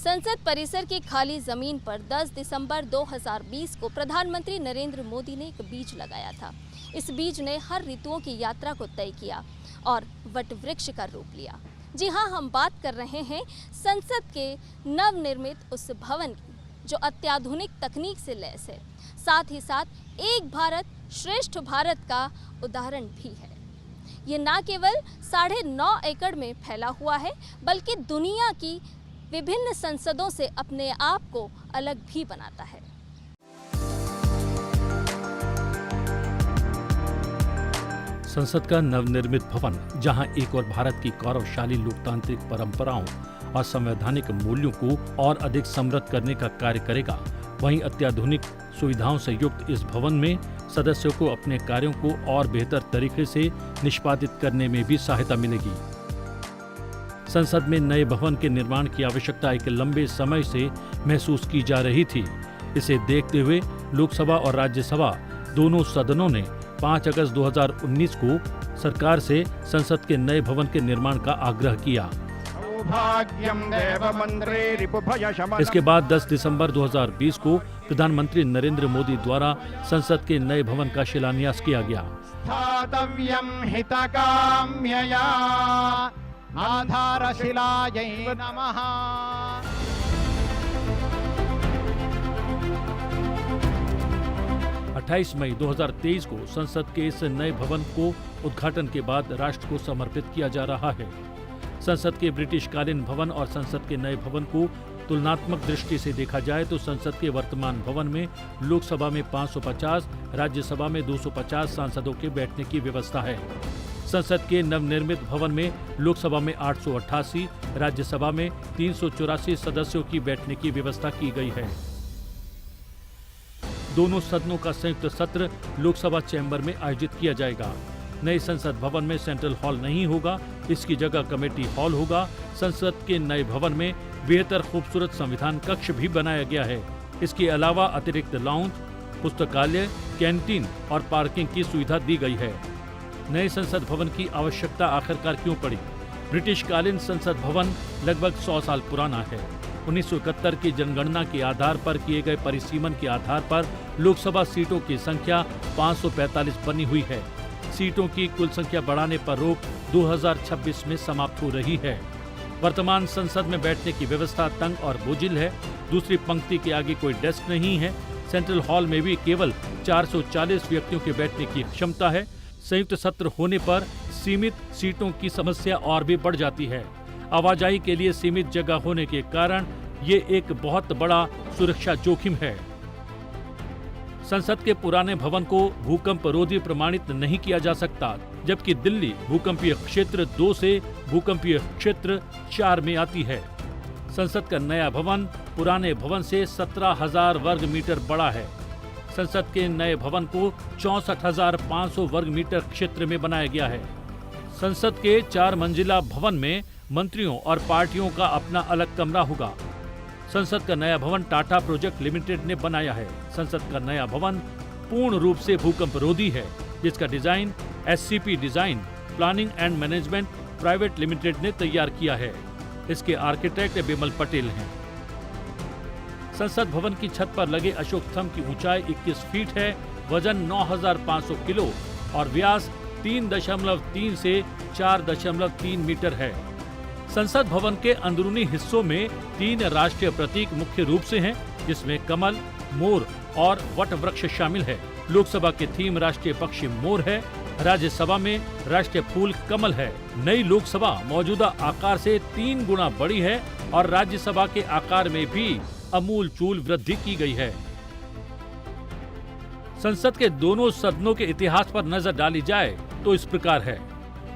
संसद परिसर की खाली जमीन पर 10 दिसंबर 2020 को प्रधानमंत्री नरेंद्र मोदी ने एक बीज लगाया था। इस बीज ने हर ऋतुओं की यात्रा को तय किया और वटवृक्ष का रूप लिया। जी हाँ, हम बात कर रहे हैं संसद के नवनिर्मित उस भवन की जो अत्याधुनिक तकनीक से लैस है, साथ ही साथ एक भारत श्रेष्ठ भारत का उदाहरण भी है। ये ना केवल 9.5 एकड़ में फैला हुआ है, बल्कि दुनिया की विभिन्न संसदों से अपने आप को अलग भी बनाता है। संसद का नवनिर्मित भवन, जहां एक और भारत की गौरवशाली लोकतांत्रिक परंपराओं और संवैधानिक मूल्यों को और अधिक समृद्ध करने का कार्य करेगा, वहीं अत्याधुनिक सुविधाओं से युक्त इस भवन में सदस्यों को अपने कार्यों को और बेहतर तरीके से निष्पादित करने में भी सहायता मिलेगी। संसद में नए भवन के निर्माण की आवश्यकता एक लंबे समय से महसूस की जा रही थी। इसे देखते हुए लोकसभा और राज्यसभा दोनों सदनों ने 5 अगस्त 2019 को सरकार से संसद के नए भवन के निर्माण का आग्रह किया। इसके बाद 10 दिसंबर 2020 को प्रधानमंत्री नरेंद्र मोदी द्वारा संसद के नए भवन का शिलान्यास किया गया। आधारशिलायै नमः। 28 मई 2023 को संसद के इस नए भवन को उद्घाटन के बाद राष्ट्र को समर्पित किया जा रहा है। संसद के ब्रिटिश कालीन भवन और संसद के नए भवन को तुलनात्मक दृष्टि से देखा जाए तो संसद के वर्तमान भवन में लोकसभा में 550, राज्यसभा में 250 सांसदों के बैठने की व्यवस्था है। संसद के नवनिर्मित भवन में लोकसभा में 888, राज्यसभा में 384 सदस्यों की बैठने की व्यवस्था की गई है। दोनों सदनों का संयुक्त सत्र लोकसभा चैम्बर में आयोजित किया जाएगा। नए संसद भवन में सेंट्रल हॉल नहीं होगा, इसकी जगह कमेटी हॉल होगा। संसद के नए भवन में बेहतर खूबसूरत संविधान कक्ष भी बनाया गया है। इसके अलावा अतिरिक्त लाउंज, पुस्तकालय, कैंटीन और पार्किंग की सुविधा दी गई है। नए संसद भवन की आवश्यकता आखिरकार क्यों पड़ी? ब्रिटिश कालीन संसद भवन लगभग 100 साल पुराना है। 1971 की जनगणना के आधार पर किए गए परिसीमन के आधार पर लोकसभा सीटों की संख्या 545 बनी हुई है। सीटों की कुल संख्या बढ़ाने पर रोक 2026 में समाप्त हो रही है। वर्तमान संसद में बैठने की व्यवस्था तंग और बोझिल है। दूसरी पंक्ति के आगे कोई डेस्क नहीं है। सेंट्रल हॉल में भी केवल 440 व्यक्तियों के बैठने की क्षमता है। संयुक्त सत्र होने पर सीमित सीटों की समस्या और भी बढ़ जाती है। आवाजाही के लिए सीमित जगह होने के कारण ये एक बहुत बड़ा सुरक्षा जोखिम है। संसद के पुराने भवन को भूकंप रोधी प्रमाणित नहीं किया जा सकता, जबकि दिल्ली भूकंपीय क्षेत्र 2 से भूकंपीय क्षेत्र 4 में आती है। संसद का नया भवन पुराने भवन से 17,000 वर्ग मीटर बड़ा है। संसद के नए भवन को 64,500 वर्ग मीटर क्षेत्र में बनाया गया है। संसद के 4 मंजिला भवन में मंत्रियों और पार्टियों का अपना अलग कमरा होगा। संसद का नया भवन टाटा प्रोजेक्ट लिमिटेड ने बनाया है। संसद का नया भवन पूर्ण रूप से भूकंप रोधी है, जिसका design SCP design planning and management private limited ने तैयार किया है। इसके आर्किटेक्ट बिमल पटेल हैं। संसद भवन की छत पर लगे अशोक स्तंभ की ऊंचाई 21 फीट है, वजन 9,500 किलो और व्यास 3.3 से 4.3 मीटर है। संसद भवन के अंदरूनी हिस्सों में 3 राष्ट्रीय प्रतीक मुख्य रूप से हैं, जिसमें कमल, मोर और वटवृक्ष शामिल है। लोकसभा के थीम राष्ट्रीय पक्षी मोर है। राज्यसभा में राष्ट्रीय फूल कमल है। नई लोकसभा मौजूदा आकार से 3 गुना बड़ी है और राज्यसभा के आकार में भी अमूलचूल वृद्धि की गई है। संसद के दोनों सदनों के इतिहास पर नजर डाली जाए तो इस प्रकार है।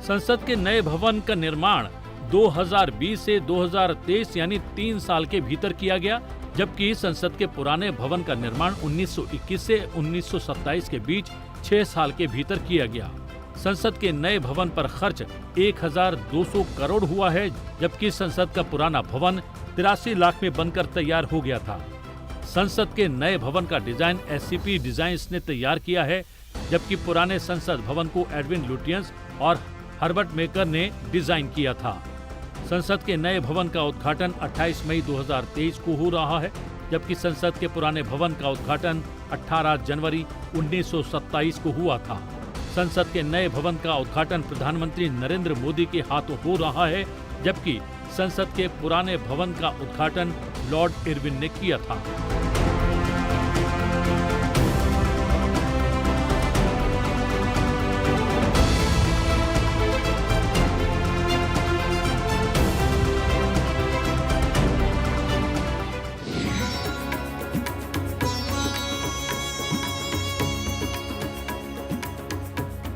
संसद के नए भवन का निर्माण 2020 से 2023 यानी 3 साल के भीतर किया गया, जबकि संसद के पुराने भवन का निर्माण 1921 से 1927 के बीच 6 साल के भीतर किया गया। संसद के नए भवन पर खर्च 1,200 करोड़ हुआ है, जबकि संसद का पुराना भवन 83 लाख में बनकर तैयार हो गया था। संसद के नए भवन का डिजाइन SCP डिजाइन्स ने तैयार किया है, जबकि पुराने संसद भवन को एडविन लुटियंस और हर्बर्ट मेकर ने डिजाइन किया था। संसद के नए भवन का उद्घाटन 28 मई 2023 को हो रहा है, जबकि संसद के पुराने भवन का उद्घाटन 18 जनवरी 1927 को हुआ था। संसद के नए भवन का उद्घाटन प्रधानमंत्री नरेंद्र मोदी के हाथों हो रहा है, जबकि संसद के पुराने भवन का उद्घाटन लॉर्ड इरविन ने किया था।